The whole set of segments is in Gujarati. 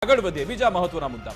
આગળ વધીએ બીજા મહત્વના મુદ્દા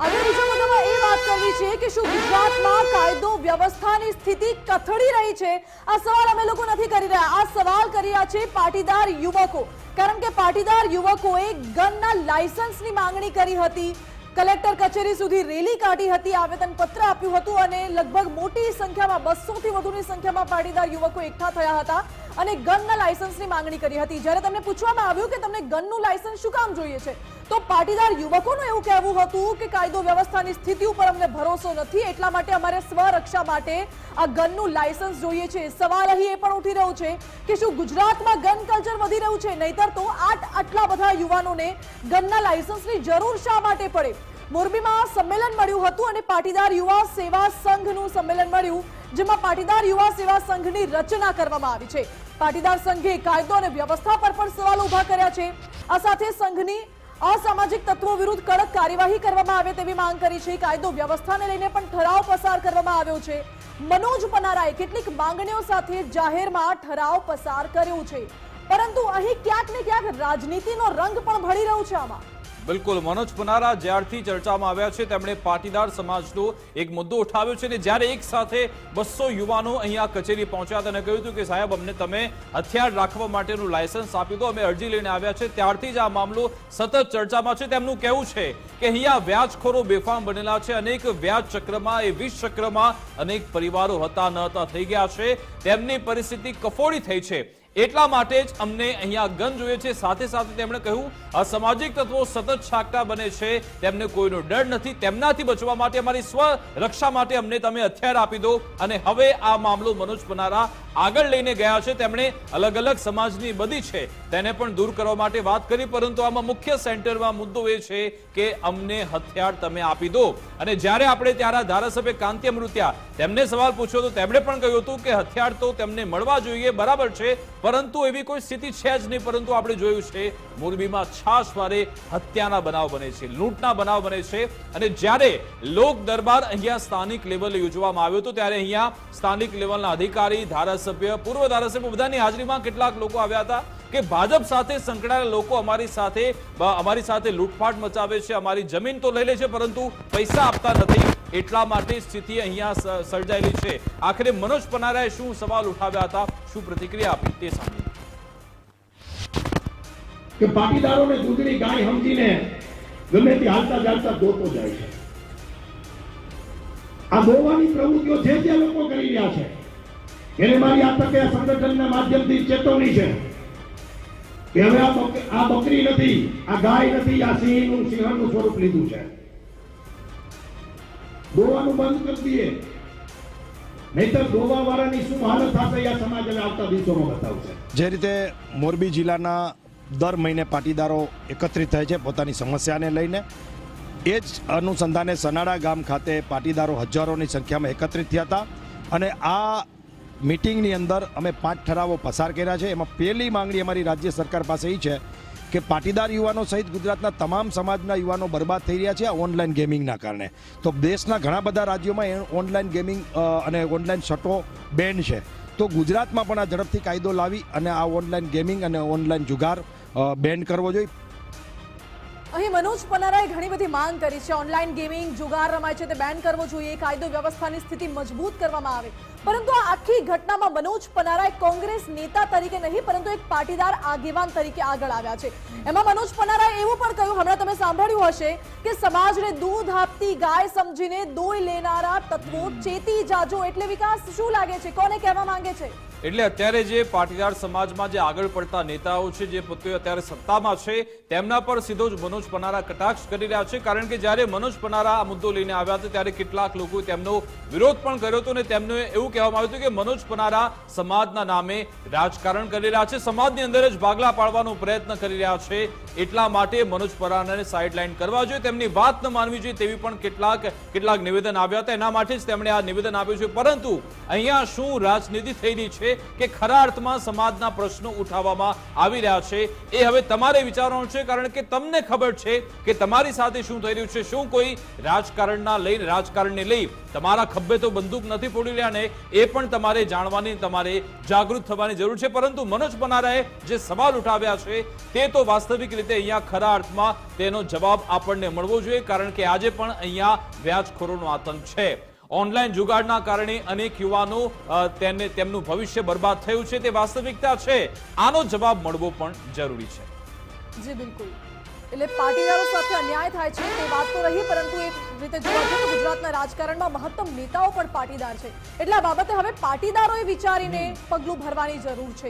આગળ બીજા મુદ્દામાં એ વાત કરવી છે કે શું ગુજરાતમાં કાયદો વ્યવસ્થાની સ્થિતિ કથળી રહી છે? આ સવાલ અમે લોકો નથી કરી રહ્યા, આ સવાલ કરી રહ્યા છે પાટીદાર યુવકો, કારણ કે પાટીદાર યુવકોએ ગનના લાયસન્સની માંગણી કરી હતી, કલેક્ટર કચેરી સુધી રેલી કાઢી હતી, આવેદન પત્ર આપ્યું હતું અને લગભગ મોટી સંખ્યામાં 200 થી વધુની સંખ્યામાં પાટીદાર યુવકો એકઠા થયા હતા અને ગનના લાયસન્સની માંગણી કરી હતી. જ્યારે તેમને પૂછવામાં આવ્યું કે તમને ગનનું લાયસન્સ શું કામ જોઈએ છે, તો પાટીદાર યુવકોનું એવું કહેવું હતું કે કાયદો વ્યવસ્થાની સ્થિતિ ઉપર અમને ભરોસો નથી, એટલા માટે અમારે સ્વરક્ષા માટે આ ગનનું લાયસન્સ જોઈએ છે. સવાલ અહીં એ પણ ઉઠી રહ્યો છે કે શું ગુજરાતમાં ગન કલ્ચર વધી રહ્યું છે? નહીતર તો આટલા બધા યુવાનોને ગનના લાયસન્સની જરૂર શા માટે પડે? મોરબીમાં સંમેલન મળ્યું હતું અને પાટીદાર યુવા સેવા સંઘનું સંમેલન મળ્યું, જેમાં પાટીદાર યુવા સેવા સંઘની રચના કરવામાં આવી છે. પાટીદાર સંઘે કાયદો અને વ્યવસ્થા પર પણ સવાલ ઉભા કર્યા છે. આ સાથે સંઘની અસામાજિક તત્વો વિરુદ્ધ કડક કાર્યવાહી કરવામાં આવે તેવી માંગ કરી છે. કાયદો વ્યવસ્થાને લઈને પણ ઠરાવ પસાર કરવામાં આવ્યો છે. મનોજ પનારાએ કેટલીક માંગણીઓ સાથે જાહેરમાં ઠરાવ પસાર કર્યો છે, પરંતુ અહીં ક્યાંક ને ક્યાંક રાજનીતિનો રંગ પણ ભળી રહ્યો છે. આમાં બિલકુલ મનોજ પનારા જ્યારથી ચર્ચામાં આવ્યા છે તેમણે પાટીદાર સમાજનો એક મુદ્દો ઉઠાવ્યો છે અને જ્યારે એક સાથે 200 યુવાનો અહીંયા કચેરી પહોંચ્યા હતા અને કહ્યું હતું કે સાહેબ અમને તમે હથિયાર રાખવા માટેનું લાયસન્સ આપી દો, અમે અરજી લઈને આવ્યા છે, ત્યારથી જ આ મામલો સતત ચર્ચામાં છે. તેમનું કહેવું છે કે અહીંયા વ્યાજખોરો બેફામ બનેલા છે, અનેક વ્યાજ ચક્રમાં, એ વીજ ચક્રમાં અનેક પરિવારો હતા ન હતા થઈ ગયા છે, તેમની પરિસ્થિતિ કફોડી થઈ છે, એટલા માટે જ અમને અહીંયા ગન જોઈએ છે. સાથે સાથે તેમણે કહ્યું અસામાજિક તત્વો સતત છાકટા બને છે, તેમને કોઈનો ડર નથી, તેમનાથી બચવા માટે અમારી સ્વરક્ષા માટે અમને તમે હથિયાર આપી દો. અને હવે આ મામલો મનોજ પનારા આગળ લઈને ગયા છે. તેમણે અલગ અલગ સમાજની બધી છે તેને પણ દૂર કરવા માટે વાત કરી, પરંતુ આમાં મુખ્ય સેન્ટરમાં મુદ્દો એ છે કે અમને હથિયાર તમે આપી દો. અને જ્યારે આપણે ત્યારે ધારાસભ્ય કાંતિ અમૃતિયા તેમને સવાલ પૂછ્યો તો તેમણે પણ કહ્યું હતું કે હથિયાર તો તેમને મળવા જોઈએ, બરાબર છે, પરંતુ એવી કોઈ સ્થિતિ છે જ નહીં. પરંતુ આપણે જોયું છે મોરબીમાં છાશવારે હત્યાના બનાવ બને છે, લૂંટના બનાવ બને છે. અને જ્યારે લોક દરબાર અહીંયા સ્થાનિક લેવલે યોજવામાં આવ્યો હતો ત્યારે અહીંયા સ્થાનિક લેવલના અધિકારી, ધારાસભ્ય, પૂર્વ ધારાસભ્ય બધાની હાજરીમાં કેટલાક લોકો આવ્યા હતા કે ભાજપ સાથે સંકળાયેલા લોકો અમારી સાથે લૂંટફાટ મચાવે છે, અમારી જમીન તો લઈ લે છે પરંતુ પૈસા આપતા નથી, એટલા માટે સ્થિતિ અહીંયા સર્જાયેલી છે. આખરે મનોજ પનારાએ શું સવાલ ઉઠાવ્યા હતા, શું પ્રતિક્રિયા આપી તે સાંભળીએ. કે પાટીદારોને દૂધની ગાય સમજીને ગમે તે હાલતા ચાલતા દોતો જાય છે. આ દોવાની પ્રવૃત્તિઓ જે લોકો કરી રહ્યા છે એને મારી આ તકે આ સંગઠનના માધ્યમથી ચેતવણી છે કે હવે આ બકરી નથી, આ ગાય નથી, આ સિંહનું સ્વરૂપ લીધું છે. દોવાનું બંધ કરી દઈએ, નહીતર દોવા વાળાની શું હાલત થશે આ સમાજ હવે આવતા દિવસોમાં બતાવશે. જે રીતે મોરબી જિલ્લાના દર મહિને પાટીદારો એકત્રિત થાય છે પોતાની સમસ્યાને લઈને, એ જ અનુસંધાને સનાડા ગામ ખાતે પાટીદારો હજારોની સંખ્યામાં એકત્રિત થયા હતા અને આ મીટિંગની અંદર અમે 5 ઠરાવો પસાર કર્યા છે. એમાં પહેલી માંગણી અમારી રાજ્ય સરકાર પાસે એ છે કે પાટીદાર યુવાનો સહિત ગુજરાતના તમામ સમાજના યુવાનો બરબાદ થઈ રહ્યા છે આ ઓનલાઈન ગેમિંગના કારણે. તો દેશના ઘણા બધા રાજ્યોમાં ઓનલાઈન ગેમિંગ અને ઓનલાઈન સટ્ટો બેન છે, તો ગુજરાતમાં પણ આ ઝડપથી કાયદો લાવી અને આ ઓનલાઈન ગેમિંગ અને ઓનલાઈન જુગાર બેન કરવો જોઈએ. અહીં મનોજ પનારાએ ઘણી બધી માંગ કરી છે. ઓનલાઈન ગેમિંગ, જુગાર રમાય છે તે બેન કરવો જોઈએ, કાયદો વ્યવસ્થાની સ્થિતિ મજબૂત કરવામાં આવે. પરંતુ આ આખી ઘટનામાં મનોજ પનારાએ કોંગ્રેસ નેતા તરીકે નહીં પરંતુ એક પાટીદાર આગેવાન તરીકે આગળ આવ્યા છે. એમાં મનોજ પનારાએ એવું પણ કહ્યું, હમણાં તમે સાંભળ્યું હશે, કે સમાજને દૂધ આપતી ગાય સમજીને દોઈ લેનારા તત્વો ચેતી જાજો. એટલે વિકાસ શું લાગે છે, કોને કહેવા માંગે છે? એટલે અત્યારે જે પાટીદાર સમાજમાં જે આગળ પડતા નેતાઓ છે, જે પોતે અત્યારે સત્તામાં છે, તેમના પર સીધો જ મનોજ પનારા કટાક્ષ કરી રહ્યા છે. કારણ કે જ્યારે મનોજ પનારા આ મુદ્દો લઈને આવ્યા હતા ત્યારે કેટલાક લોકોએ તેમનો વિરોધ પણ કર્યો હતો અને તેમને એવું કહેવામાં આવ્યું હતું કે મનોજ પનારા સમાજના નામે રાજકારણ કરી રહ્યા છે, સમાજની અંદર જ ભાગલા પાડવાનો પ્રયત્ન કરી રહ્યા છે, એટલા માટે મનોજ પનારાને સાઇડલાઇન કરવા જોઈએ, તેમની વાત ન માનવી જોઈએ તેવી પણ કેટલાક નિવેદન આવ્યા હતા. એના માટે જ તેમણે આ નિવેદન આપ્યું છે. પરંતુ અહીંયા શું રાજનીતિ થઈ રહી છે કે ખરા અર્થમાં સમાજના પ્રશ્નો ઉઠાવવામાં આવી રહ્યા છે એ હવે તમારે વિચારવાનું છે. કારણ કે તમને ખબર છે કે તમારી સાથે શું થઈ રહ્યું છે. શું કોઈ રાજકારણને લઈ તમારા ખભે તો બંદૂક નથી ફોડી રહ્યા ને એ પણ તમારે જાણવાની, તમારે જાગૃત થવાની જરૂર છે. પરંતુ મનોજ પનારાએ જે સવાલ ઉઠાવ્યા છે તે તો વાસ્તવિક રીતે અહીંયા ખરા અર્થમાં તેનો જવાબ આપણને મળવો જોઈએ, કારણ કે આજે પણ અહીંયા વ્યાજખોરોનો આતંક છે. ઓનલાઈન જુગાડના કારણે અનેક યુવાનો તેમનું ભવિષ્ય બરબાદ થયું છે, તે વાસ્તવિકતા છે. આનો જવાબ મળવો પણ જરૂરી છે. જી બિલકુલ. એટલે પાટીદારો સાથે અન્યાય થાય છે તે વાત તો રહી, પરંતુ એક રીતે જોવા જઈએ તો ગુજરાતના રાજકારણમાં મહત્તમ નેતાઓ પણ પાટીદાર છે. એટલે આ બાબતે હવે પાટીદારોએ વિચારીને પગલું ભરવાની જરૂર છે.